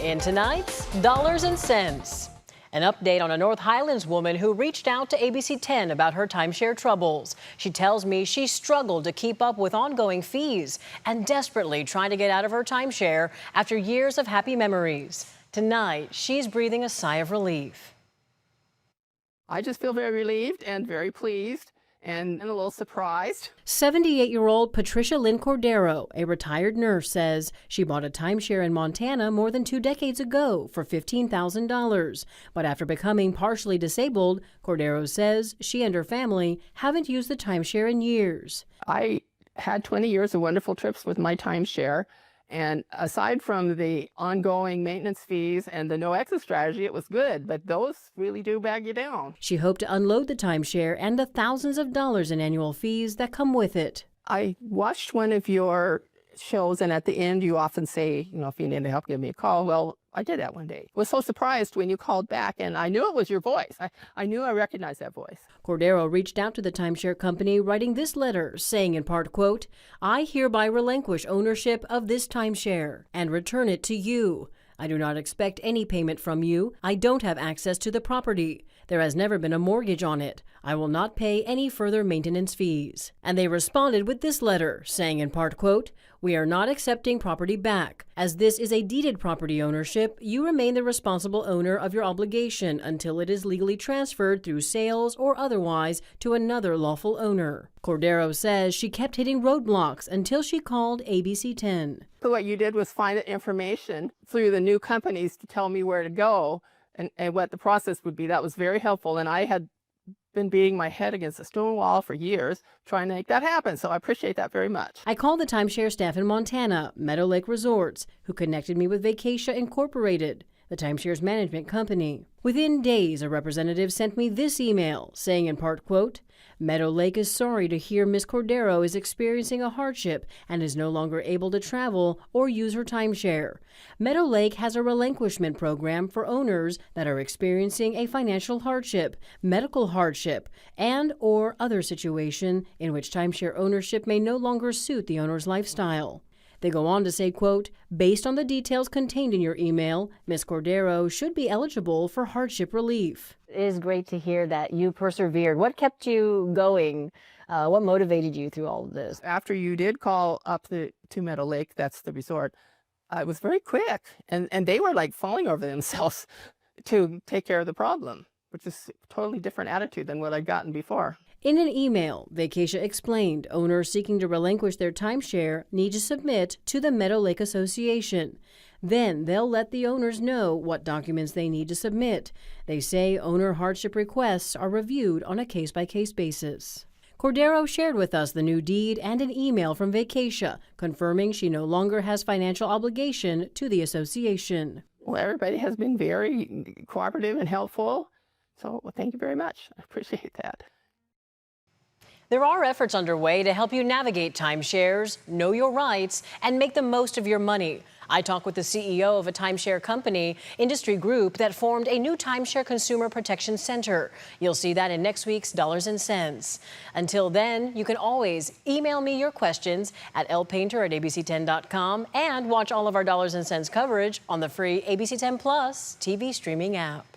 In tonight's Dollars and Cents. An update on a North Highlands woman who reached out to ABC 10 about her timeshare troubles. She tells me she struggled to keep up with ongoing fees and desperately trying to get out of her timeshare after years of happy memories. Tonight, she's breathing a sigh of relief. I just feel very relieved and very pleased and a little surprised. 78-year-old Patricia Lynn Cordeiro, a retired nurse, says she bought a timeshare in Montana more than 2 decades ago for $15,000. But after becoming partially disabled, Cordeiro says she and her family haven't used the timeshare in years. I had 20 years of wonderful trips with my timeshare. And aside from the ongoing maintenance fees and the no exit strategy, it was good. But those really do bag you down. She hoped to unload the timeshare and the thousands of dollars in annual fees that come with it. I watched one of your shows, and at the end, you often say, if you need help, give me a call. Well, I did that one day. I was so surprised when you called back, and I knew it was your voice. I knew I recognized that voice. Cordeiro reached out to the timeshare company, writing this letter, saying in part, quote, "I hereby relinquish ownership of this timeshare and return it to you. I do not expect any payment from you. I don't have access to the property. There has never been a mortgage on it. I will not pay any further maintenance fees." And they responded with this letter, saying in part, quote, "We are not accepting property back. As this is a deeded property ownership, you remain the responsible owner of your obligation until it is legally transferred through sales or otherwise to another lawful owner." Cordeiro says she kept hitting roadblocks until she called ABC 10. So what you did was find the information through the new companies to tell me where to go and what the process would be. That was very helpful, and I had been beating my head against a stone wall for years trying to make that happen, so I appreciate that very much. I called the timeshare staff in Montana, Meadow Lake Resorts, who connected me with Vacatia Incorporated, the timeshare's management company. Within days, a representative sent me this email, saying in part, quote, "Meadow Lake is sorry to hear Ms. Cordeiro is experiencing a hardship and is no longer able to travel or use her timeshare. Meadow Lake has a relinquishment program for owners that are experiencing a financial hardship, medical hardship, and or other situation in which timeshare ownership may no longer suit the owner's lifestyle." They go on to say, quote, "Based on the details contained in your email, Ms. Cordeiro should be eligible for hardship relief." It is great to hear that you persevered. What kept you going? What motivated you through all of this? After you did call up to Meadow Lake, that's the resort, it was very quick. And they were like falling over themselves to take care of the problem, which is a totally different attitude than what I'd gotten before. In an email, Vacatia explained owners seeking to relinquish their timeshare need to submit to the Meadow Lake Association. Then they'll let the owners know what documents they need to submit. They say owner hardship requests are reviewed on a case-by-case basis. Cordeiro shared with us the new deed and an email from Vacatia confirming she no longer has financial obligation to the association. Well, everybody has been very cooperative and helpful. So thank you very much. I appreciate that. There are efforts underway to help you navigate timeshares, know your rights, and make the most of your money. I talked with the CEO of a timeshare company industry group that formed a new timeshare consumer protection center. You'll see that in next week's Dollars and Cents. Until then, you can always email me your questions at lpainter@abc10.com and watch all of our Dollars and Cents coverage on the free ABC 10 Plus TV streaming app.